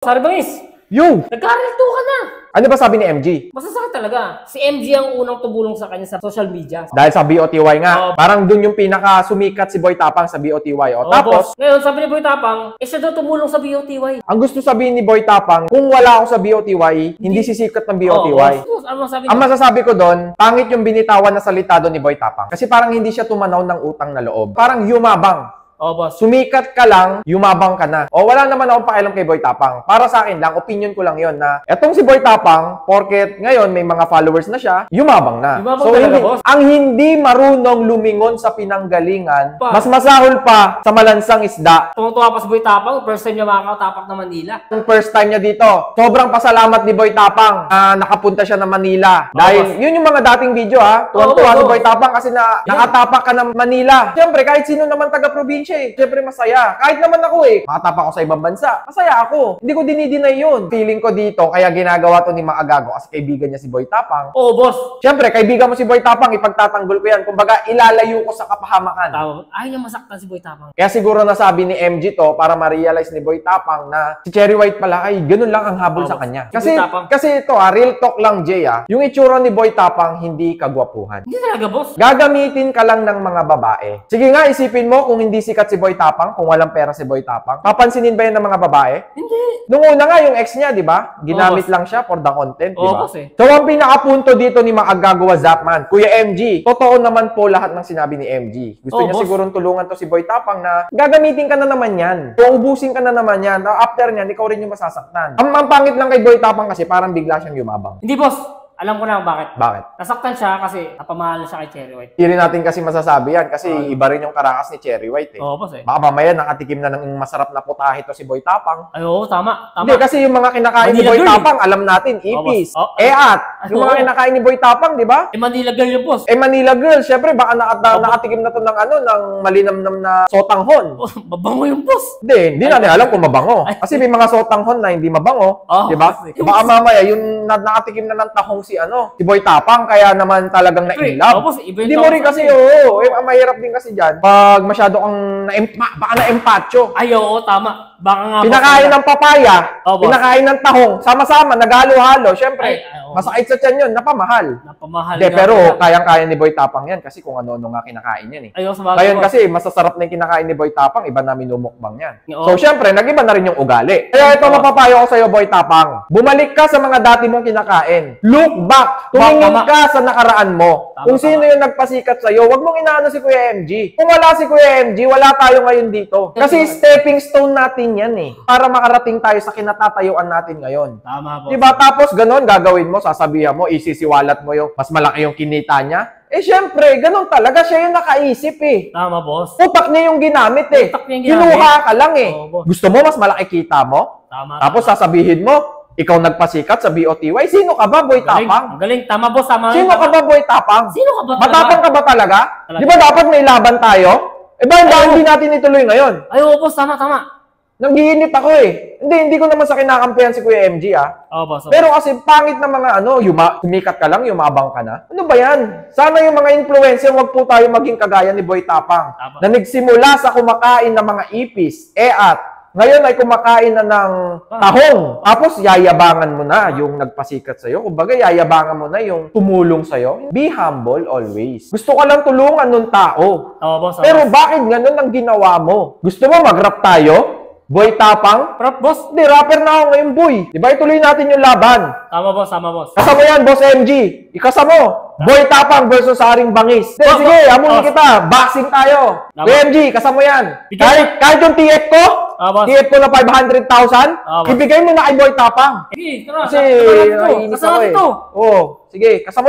Sorry, Bangis. Yo! Nagkarilto ka na. Ano ba sabi ni MG? Masasakit talaga. Si MG ang unang tumulong sa kanya sa social media. Dahil sa BOTY nga. Parang dun yung pinaka sumikat si Boy Tapang sa BOTY. Tapos, boss. Ngayon, sabi ni Boy Tapang, siya daw tumulong sa BOTY. ang gusto sabihin ni Boy Tapang, kung wala ako sa BOTY, hindi sisikat ng BOTY. Boss. Ano masabi niya? Ang masasabi ko doon, pangit yung binitawan na salita doon ni Boy Tapang. Kasi parang hindi siya tumanaw ng utang na loob. Parang yumabang. Boss. Sumikat ka lang, yumabang ka na. O wala naman akong pakialam kay Boy Tapang. Para sa akin lang, opinion ko lang yon na etong si Boy Tapang, porket ngayon may mga followers na siya, yumabang na. Yumabang talaga, boss. Ang hindi marunong lumingon sa pinanggalingan, mas masahol pa sa malansang isda. Tumutuwa pa si Boy Tapang, first time niya makakatapak na Manila. Yung first time niya dito, sobrang pasalamat ni Boy Tapang na nakapunta siya ng Manila. Dahil yun yung mga dating video ha. Tuwan-tuwa si Boy Tapang kasi nakatapak ka ng Manila. Siyempre, kahit sino naman taga-probinsya siyempre masaya. Kahit naman ako makatapak ako sa ibang bansa. Masaya ako. Hindi ko dinidinay yun. Feeling ko dito, kaya ginagawa to ni Mang Agago kasi kaibigan niya si Boy Tapang. Boss. Siyempre, kaibigan mo si Boy Tapang, ipagtatanggol ko yan. Kumbaga, ilalayo ko sa kapahamakan. Ayaw niya masaktan si Boy Tapang. Kaya siguro nasabi ni MG to para ma-realize ni Boy Tapang na si Cherry White pala ay ganun lang ang habol sa kanya. Kasi ito real talk lang Jay yung itsura ni Boy Tapang hindi kagwapuhan. Hindi talaga, boss. Gagamitin ka lang ng mga babae. Sige nga, isipin mo kung hindi sikat si Boy Tapang, kung walang pera si Boy Tapang, papansinin ba yan ng mga babae? Hindi. Nung una nga, yung ex niya, di ba? Ginamit lang siya for the content, di ba? Boss So, ang pinakapunto dito ni Mang Agago Zapman, Kuya MG, totoo naman po lahat ng sinabi ni MG. Gusto niya sigurong tulungan to si Boy Tapang na gagamitin ka na naman yan. Uubusin ka na naman yan. After niyan, ikaw rin yung masasaktan. Ang pangit lang kay Boy Tapang kasi parang bigla siyang yumabang. Hindi, boss. Alam ko na bakit. Bakit? Nasaktan siya kasi napamahal siya kay Cherry White. Hindi rin natin kasi masasabi yan kasi iba rin yung karakas ni Cherry White boss Baka mamaya nakatikim na ng masarap na putahe to si Boy Tapang. Tama. Hindi, kasi yung mga kinakain ni Boy Tapang, alam natin, ipis, yung mga kinakain ni Boy Tapang, di ba? Manila girl yung boss. Manila girl, syempre baka nakatikim na to ng ng malinamnam na sotanghon. Mabango yung boss. Hindi natin alam kung mabango. Kasi may mga sotanghon na hindi mabango, di ba? Baka mamaya yung nakatikim na ng tahong si Boy Tapang, kaya naman talagang na-inlove. Hindi mo rin kasi, mahirap din kasi dyan. Pag masyado kang baka na-empacho. Tama. Baka nga pinakain ng papaya, pinakain ng tahong, sama-sama, naghalo-halo. Siyempre, masakit sa tiyan yun, napamahal. Pero kayang-kaya ni Boy Tapang yan kasi kung ano nga kinakain yan Ngayon kasi, masasarap na yung kinakain ni Boy Tapang, iba na minumukbang yan. So, siyempre, nag-iba na rin yung ugali. Kaya ito mapapayo ko sa'yo, Boy Tapang. Bumalik ka sa mga dati mong kinakain. Look back. Tumingin ka sa nakaraan mo. Kung sino yung nagpasikat sa'yo, wag mong inaano si Kuya MG. Kung wala si Kuya MG, wala tayo ngayon dito. Kasi stepping stone natin yan para makarating tayo sa kinatatayuan natin ngayon. Tama po. Diba? Tapos ganon gagawin mo, sasabihan mo, isisiwalat mo yung mas malaki yung kinita niya. Syempre, ganon talaga. Siya yung nakaisip Tama, boss. Utak niya yung ginamit Kinuha ka lang Gusto mo mas malaki kita mo? Tama. Tapos sasabihin mo, ikaw nagpasikat sa BOTY. Sino ka ba, Boy Tapang? Galing. Tama, boss. Sino ka ba, Boy Tapang? Sino ka ba talaga? Matapang ka ba talaga? Di ba dapat may laban tayo? Hindi natin ituloy ngayon? Boss. Tama. Nanggiinit ako Hindi ko naman sa kinakampihan si Kuya MG boss. Pero kasi pangit na mga sumikat ka lang, yumabang ka na. Ano ba yan? Sana yung mga influencer, wag po tayo maging kagaya ni Boy Tapang. Na nagsimula sa kumakain ng mga ipis, ngayon ay kumakain na ng tahong. Tapos yayabangan mo na yung nagpasikat sa'yo. Kumbaga yayabangan mo na yung tumulong sa'yo. Be humble always. Gusto ka lang tulungan nung tao. Boss. Pero bakit ganun ang ginawa mo? Gusto mo mag-rap tayo? Boy Tapang? Rap, boss. Hindi, rapper na ako ngayon, boy. Diba, ituloy natin yung laban. Tama, boss. Kasama yan, boss MG. Ikasama mo. Boy Tapang versus Haring Bangis. Sige, amunin kita. Boxing tayo. Boy MG, kasama yan. Kahit yung TF ko, TF ko na 500,000, ibigay mo na kay Boy Tapang. Sige, kasi, naiinis ako Kasama ito. Sige, kasama